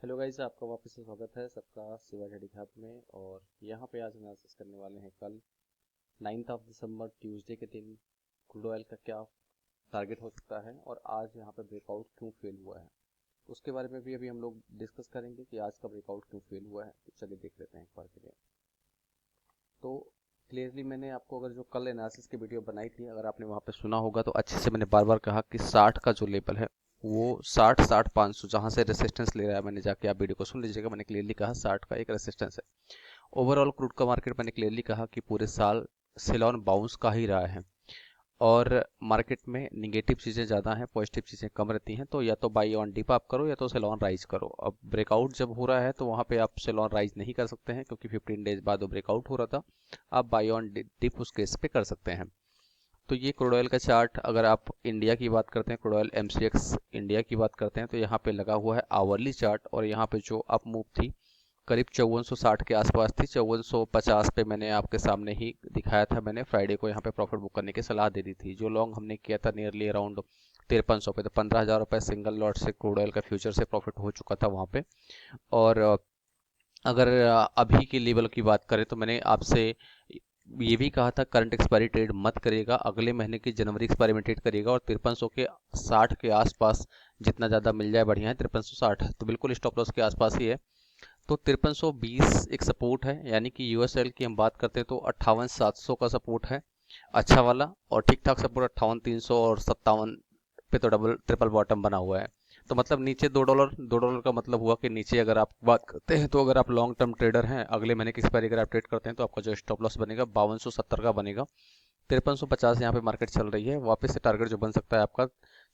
Hello guys, आपका वापस से स्वागत है सबका शिवा ट्रेडिंग हब में। और यहाँ पे आज एनालिसिस करने वाले हैं कल 9th ऑफ दिसंबर ट्यूसडे के दिन क्रूड ऑयल का क्या टारगेट हो सकता है और आज यहाँ पे ब्रेकआउट क्यों फेल हुआ है। उसके बारे में भी अभी हम लोग डिस्कस करेंगे कि आज का ब्रेकआउट क्यों फेल हुआ है। तो चलिए देख लेते हैं एक बार के लिए। तो क्लियरली मैंने आपको अगर जो कल एनालिसिस की वीडियो बनाई थी, अगर आपने वहाँ पे सुना होगा तो अच्छे से मैंने बार बार कहा कि 60 का जो लेवल है वो 60-500 जहाँ से रेसिस्टेंस ले रहा है, मैंने जाके आप वीडियो को सुन लीजिएगा। मैंने क्लियरली कहा 60 का एक रेसिस्टेंस है। ओवरऑल क्रूड का मार्केट मैंने क्लियरली कहा कि पूरे साल सेल ऑन बाउंस का ही रहा है और मार्केट में निगेटिव चीज़ें ज़्यादा हैं, पॉजिटिव चीज़ें कम रहती हैं। तो या तो बाई ऑन डिप आप करो या तो सेल ऑन राइज करो। अब ब्रेकआउट जब हो रहा है तो वहाँ पे आप सेल ऑन राइज नहीं कर सकते हैं क्योंकि 15 डेज बाद वो ब्रेकआउट हो रहा था। आप बाई ऑन डिप उस केस पे कर सकते हैं। तो ये क्रूड ऑयल का चार्ट, अगर आप इंडिया की बात करते हैं, क्रूड ऑयल एमसीएक्स इंडिया की बात करते हैं, तो यहाँ पे लगा हुआ है आवरली चार्ट। और यहाँ पे जो अप मूव थी करीब 5460 के आसपास थी। 5450 पे मैंने आपके सामने ही दिखाया था। मैंने फ्राइडे को यहाँ पे प्रॉफिट बुक करने की सलाह दे दी थी। जो लॉन्ग हमने किया था नियरली अराउंड 5300 पे, तो 15,000 रुपये सिंगल लॉट से क्रूड ऑयल का फ्यूचर से प्रॉफिट हो चुका था वहाँ पे। और अगर अभी के लेवल की बात करें तो मैंने आपसे ये भी कहा था करंट एक्सपायरी ट्रेड मत करिएगा, अगले महीने की जनवरी एक्सपायरी में ट्रेड करिएगा। और 5300 के 60 के आसपास जितना ज़्यादा मिल जाए बढ़िया है। 5360 तो बिल्कुल स्टॉप लॉस के आसपास ही है। तो 5320 एक सपोर्ट है, यानी कि यूएसएल की हम बात करते हैं तो 58,700 का सपोर्ट है अच्छा वाला। और ठीक ठाक सपोर्ट 58,300 और 57 पे तो डबल ट्रिपल बॉटम बना हुआ है। तो मतलब नीचे $2 का मतलब हुआ कि नीचे अगर आप बात करते हैं तो अगर आप लॉन्ग टर्म ट्रेडर हैं, अगले महीने की एक्सपायरी अगर आप ट्रेड करते हैं तो आपका जो स्टॉप लॉस बनेगा 5270 का बनेगा। 5350 यहाँ पे मार्केट चल रही है। वापस से टारगेट जो बन सकता है आपका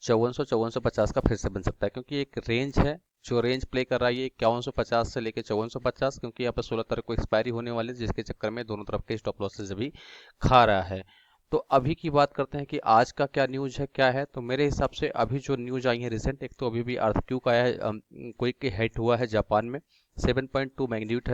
5450 का फिर से बन सकता है, क्योंकि एक रेंज है जो रेंज प्ले कर रहा है ये 5150 से लेके 5450, क्योंकि यहाँ पर 16 तारीख को एक्सपायरी होने वाली है, जिसके चक्कर में दोनों तरफ के स्टॉप लॉसेज भी खा रहा है। तो अभी की बात करते हैं कि आज का क्या न्यूज है, क्या है। तो मेरे हिसाब से अभी जो न्यूज आई है रिसेंट, एक तो अभी भी अर्थक्वेक आया है, कोई के हिट हुआ है जापान में। 7.2 मैग्नीट्यूड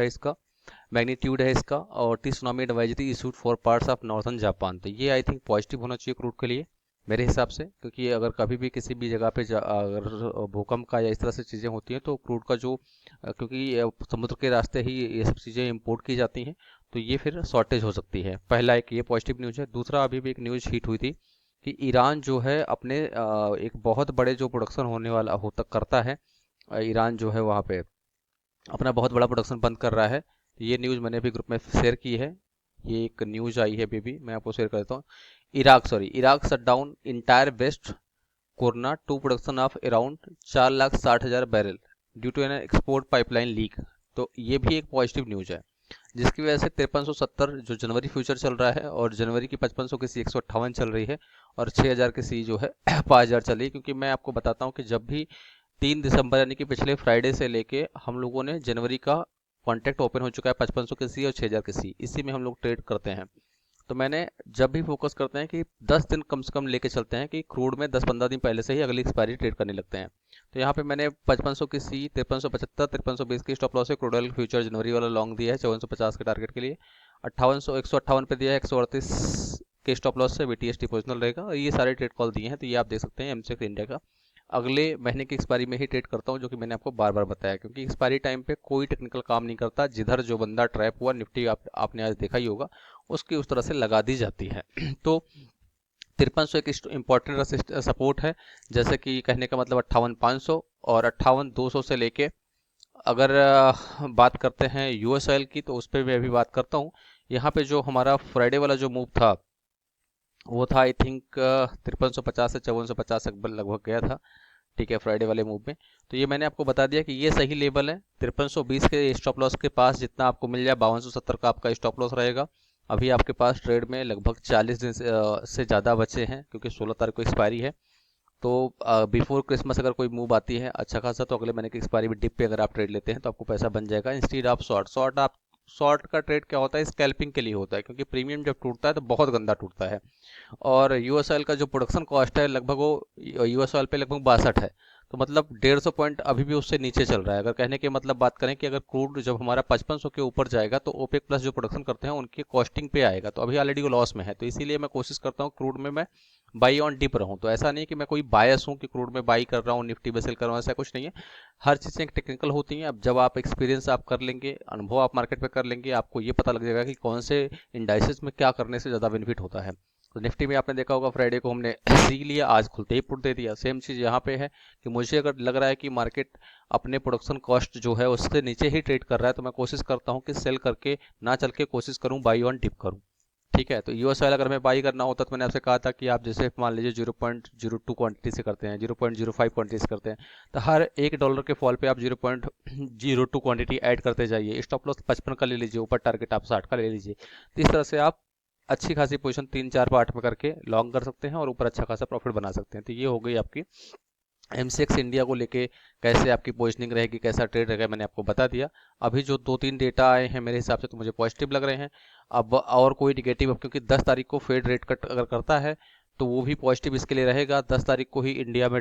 है इसका। और T tsunami advisory issued for parts of northern Japan. तो ये आई थिंक पॉजिटिव होना चाहिए क्रूड के लिए मेरे हिसाब से, क्योंकि अगर कभी भी किसी भी जगह पे अगर भूकंप का या इस तरह से चीज़ें होती हैं तो क्रूड का जो क्योंकि समुद्र के रास्ते ही ये सब चीज़ें इंपोर्ट की जाती हैं, तो ये फिर शॉर्टेज हो सकती है। पहला एक ये पॉजिटिव न्यूज़ है। दूसरा, अभी भी एक न्यूज़ हिट हुई थी कि ईरान जो है अपने एक बहुत बड़े जो प्रोडक्शन होने वाला होता करता है, ईरान जो है वहाँ पे अपना बहुत बड़ा प्रोडक्शन बंद कर रहा है। ये न्यूज़ मैंने भी ग्रुप में शेयर की है। ये एक न्यूज़ आई है बेबी, मैं आपको शेयर करता हूँ। Iraq shut down entire West Qurna two production of around 4,60,000 barrel due to an export pipeline leak. तो ये भी एक पॉजिटिव न्यूज़ है, जिसकी वजह से 5370 जो जनवरी फ्यूचर चल रहा है, और जनवरी की 5500 की सी 158 चल रही है, और 6000 की सी जो है 5000 चल रही है। क्योंकि मैं आपको बताता हूँ कि जब भी 3 दिसंबर यानी कि पिछले फ्राइडे से लेके हम लोगों ने जनवरी का कॉन्ट्रैक्ट ओपन हो चुका है 5500 की सी और 6000 की सी, इसी में हम लोग ट्रेड करते हैं। तो मैंने जब भी फोकस करते हैं कि 10 दिन कम से कम लेके चलते हैं कि क्रूड में 10-15 दिन पहले से ही अगली एक्सपायरी ट्रेड करने लगते हैं। तो यहाँ पे मैंने 5500 की सी, 5375, 5320 की स्टॉप लॉस है। क्रूड ऑयल फ्यूचर जनवरी वाला लॉन्ग दिया है 5450 के टारगेट के लिए। 158 पे दिया है 138 के स्टॉप लॉस से बीटीएसटी पोजिशनल रहेगा। और ये सारे ट्रेड कॉल दिए हैं, तो ये आप देख सकते हैं एमसेक्स इंडिया का अगले महीने की एक्सपायरी में ही ट्रेड करता हूँ, जो कि मैंने आपको बार बार बताया। क्योंकि एक्सपायरी टाइम पे कोई टेक्निकल काम नहीं करता, जिधर जो बंदा ट्रैप हुआ निफ्टी आपने आज देखा ही होगा, उसकी उस तरह से लगा दी जाती है। तो 5300 एक इम्पोर्टेंट सपोर्ट है, जैसे कि कहने का मतलब 58,500 और 58,200 से लेके अगर बात करते हैं यूएस ऑयल की, तो उस पर भी अभी बात करता हूँ। यहाँ पे जो हमारा फ्राइडे वाला जो मूव था वो था आई थिंक 5350 से 5450 तक लगभग गया था। ठीक है, फ्राइडे वाले मूव में। तो ये मैंने आपको बता दिया कि ये सही लेवल है 5320 के स्टॉप लॉस के पास। जितना आपको मिल जाए 5270 का आपका स्टॉप लॉस रहेगा। अभी आपके पास ट्रेड में लगभग 40 दिन से ज़्यादा बचे हैं, क्योंकि 16 तारीख को एक्सपायरी है। तो बिफोर क्रिसमस अगर कोई मूव आती है अच्छा खासा, तो अगले महीने की एक्सपायरी में डिप पे अगर आप ट्रेड लेते हैं तो आपको पैसा बन जाएगा। इंस्टीड ऑफ शॉर्ट का ट्रेड क्या होता है, स्कैल्पिंग के लिए होता है, क्योंकि प्रीमियम जब टूटता है तो बहुत गंदा टूटता है। और यूएस ऑयल का जो प्रोडक्शन कॉस्ट है लगभग वो यूएस ऑयल पे लगभग 62 है। तो मतलब 150 पॉइंट अभी भी उससे नीचे चल रहा है। अगर कहने के मतलब बात करें कि अगर क्रूड जब हमारा 5500 के ऊपर जाएगा तो ओपेक प्लस जो प्रोडक्शन करते हैं उनकी कॉस्टिंग पे आएगा, तो अभी ऑलरेडी वो लॉस में है। तो इसीलिए मैं कोशिश करता हूँ क्रूड में मैं बाई ऑन डिप रहूँ। तो ऐसा नहीं कि मैं कोई बायस हूँ कि क्रूड में बाई कर रहा हूँ, निफ्टी में सेल कर रहा हूँ, ऐसा कुछ नहीं है। हर चीज़ें एक टेक्निकल होती हैं। अब जब आप एक्सपीरियंस आप कर लेंगे, अनुभव आप मार्केट में कर लेंगे, आपको ये पता लग जाएगा कि कौन से इंडाइसेस में क्या करने से ज़्यादा बेनिफिट होता है। तो निफ्टी में आपने देखा होगा फ्राइडे को हमने सी लिया, आज खुलते ही पुट दे दिया। सेम चीज़ यहाँ पे है कि मुझे अगर लग रहा है कि मार्केट अपने प्रोडक्शन कॉस्ट जो है उससे नीचे ही ट्रेड कर रहा है, तो मैं कोशिश करता हूँ कि सेल करके ना चल के कोशिश करूँ बाई ऑन डिप करूँ। ठीक है, तो यूएस ऑयल अगर मैं बाई करना होता तो मैंने आपसे कहा था कि आप जैसे मान लीजिए 0.02 क्वांटिटी से करते हैं, 0.05 क्वांटिटी से करते हैं, तो हर $1 के फॉल पे आप 0.02 क्वांटिटी ऐड करते जाइए। स्टॉप लॉस 55 का ले लीजिए, ऊपर टारगेट आप 60 का ले लीजिए। तो इस तरह से आप अच्छी खासी पोजीशन 3 4 पार्ट में करके लॉन्ग कर सकते हैं और ऊपर अच्छा खासा प्रॉफिट बना सकते हैं। तो ये हो गई आपकी एमसीएक्स इंडिया को लेके कैसे आपकी पोजीशनिंग रहेगी, कैसा ट्रेड रहेगा, मैंने आपको बता दिया। अभी जो 2 3 डेटा आए हैं मेरे हिसाब से तो मुझे पॉजिटिव लग रहे हैं। अब और कोई निगेटिव, अब क्योंकि 10 तारीख को फेड रेट कट अगर करता है तो वो भी पॉजिटिव इसके लिए रहेगा। 10 तारीख को ही इंडिया में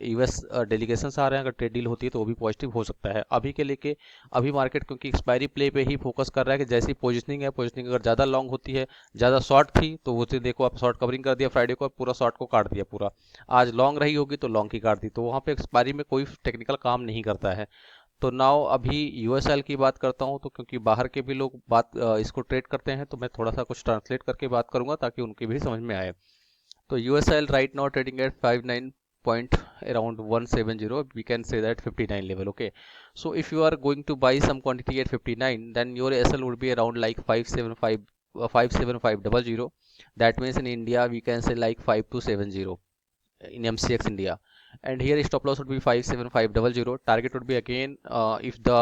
यूएस डेलीगेशंस आ रहे हैं, अगर ट्रेड डील होती है तो वो भी पॉजिटिव हो सकता है। अभी के लेके अभी मार्केट क्योंकि एक्सपायरी प्ले पे ही फोकस कर रहा है कि जैसी पोजीशनिंग है, पोजीशनिंग अगर ज़्यादा लॉन्ग होती है, ज़्यादा शॉर्ट थी तो वो देखो आप शॉर्ट कवरिंग कर दिया फ्राइडे को, पूरा शॉर्ट को काट दिया पूरा। आज लॉन्ग रही होगी तो लॉन्ग की काट दी, तो वहाँ पे एक्सपायरी में कोई टेक्निकल काम नहीं करता है। तो नाउ अभी यूएसएल की बात करता हूँ, तो क्योंकि बाहर के भी लोग इसको ट्रेड करते हैं तो मैं थोड़ा सा कुछ ट्रांसलेट करके बात करूंगा ताकि उनकी भी समझ में आए। तो USL right now trading at 59 point around 170, we can say that 59 level. Okay, so if you are going to buy some quantity at 59, then your SL would be around like 575 57500. That means in India we can say like 5270 in MCX India. And here stop loss would be 57500. Target would be again if the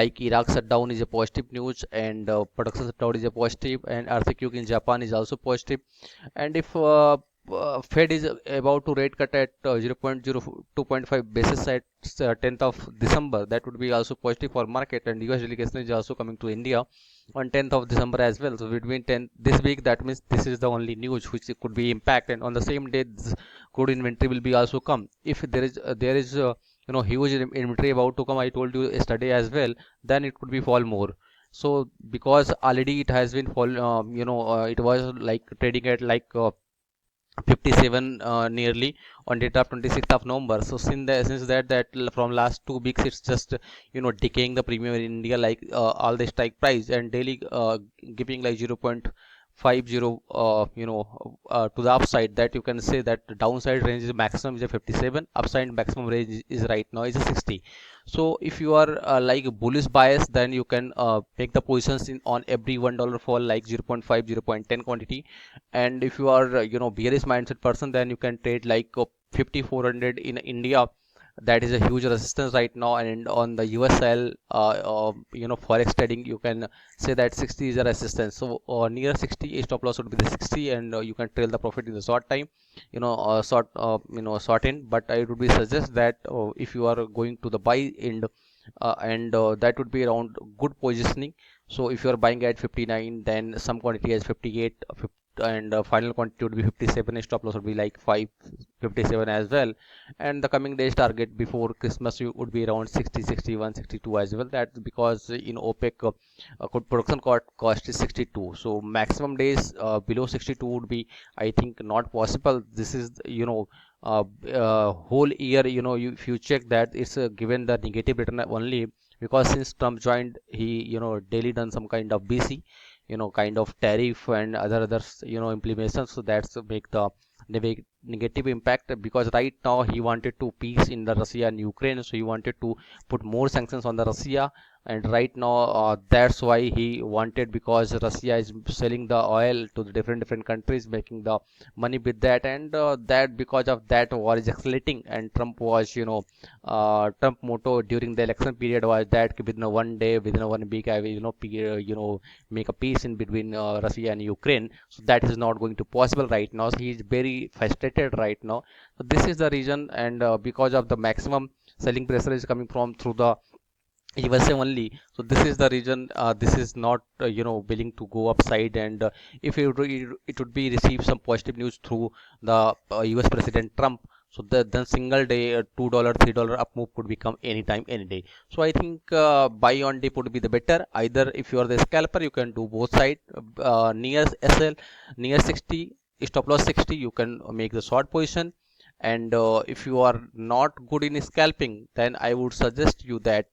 like Iraq shutdown is a positive news, and production shutdown is a positive, and earthquake in Japan is also positive, and if Fed is about to rate cut at 0.02.5 basis at 10th of December, that would be also positive for market. And US delegation is also coming to India on 10th of December as well. So between 10 this week, that means this is the only news which could be impact. And on the same day, this crude inventory will be also come. If there is huge inventory about to come, I told you yesterday as well, then it could be fall more. So because already it has been fall, it was like trading at like 57 nearly on data of 26th of November. So since that from last 2 weeks it's just decaying the premium in India, like all the strike price and daily giving like 0.50 to the upside, that you can say that the downside range is maximum is a 57, upside maximum range is right now is a 60. So if you are like bullish bias, then you can make the positions in on every $1 fall like 0.5 0.10 quantity. And if you are bearish mindset person, then you can trade like 5400 in India. That is a huge resistance right now. And on the USL forex trading, you can say that 60 is a resistance. So near 60 stop loss would be the 60, and you can trail the profit in the short time, short in. But I would be suggest that if you are going to the buy end, and that would be around good positioning. So if you are buying at 59, then some quantity as 58, and final quantity would be 57. Stop loss would be like 557 as well. And the coming days target before Christmas would be around 60, 61, 62 as well. That's because in OPEC production cost is 62. So maximum days below 62 would be, I think, not possible. This is whole year, if you check that, it's given the negative return only because since Trump joined, he daily done some kind of BC, kind of tariff and others implementations. So that's make the negative impact, because right now he wanted to peace in the Russia and Ukraine, so he wanted to put more sanctions on the Russia. And right now that's why he wanted, because Russia is selling the oil to the different countries, making the money with that. And that because of that war is escalating. And Trump was Trump motto during the election period was that within 1 day, within 1 week, I will make a peace in between Russia and Ukraine. So that is not going to possible right now. So he is very frustrated right now. So this is the reason. And because of the maximum selling pressure is coming from through the USA only. So this is the reason this is not willing to go upside. And if it would be receive some positive news through the US President Trump, So then single day $2 $3 up move could become anytime any day. So I think buy on dip would be the better. Either if you are the scalper, you can do both side, near SL near 60, stop loss 60, you can make the short position. And if you are not good in scalping, then I would suggest you that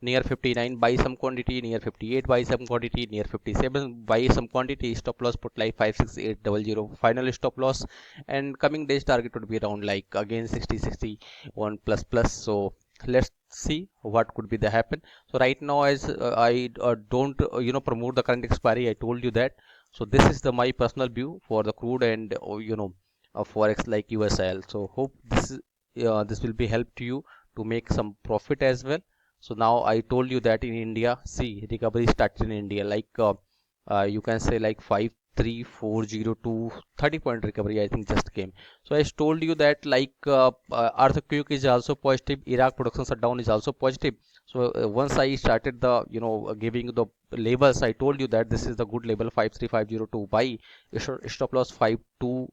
near 59 buy some quantity, near 58 buy some quantity, near 57 buy some quantity, stop loss put like 56800 final stop loss, and coming days target would be around like again 60 61 plus plus. So let's see what could be the happen. So right now, as I don't promote the current expiry, I told you that. So this is the my personal view for the crude and forex like USL. So hope this will be help to you to make some profit as well. So now I told you that in India, see, recovery started in India like you can say like 53402 30-point recovery I think just came. So I told you that like earthquake is also positive, Iraq production shutdown is also positive. So once I started the giving the labels, I told you that this is the good label 53502 buy, stop loss 52,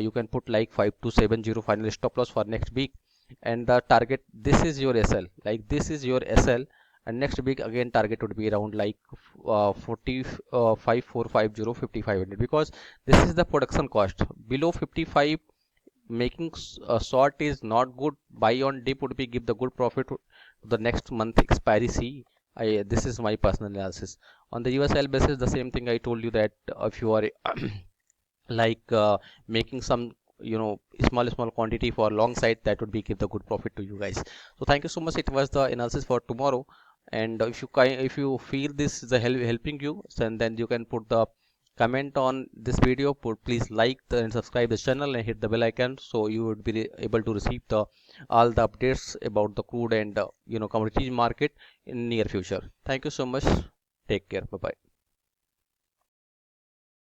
you can put like 5270 final stop loss for next week, and the target, this is your SL, like this is your SL, and next week again target would be around like 5450 5500, because this is the production cost. Below 55 making a short is not good. Buy on dip would be give the good profit to the next month expiry. See, this is my personal analysis. On the USL basis, the same thing I told you that if you are like making some small quantity for long side, that would be give the good profit to you guys. So thank you so much. It was the analysis for tomorrow, and if you feel this is helping you, then you can put the comment on this video, please like and subscribe this channel and hit the bell icon, so you would be able to receive the all the updates about the crude and commodities market in near future. Thank you so much. Take care. Bye bye.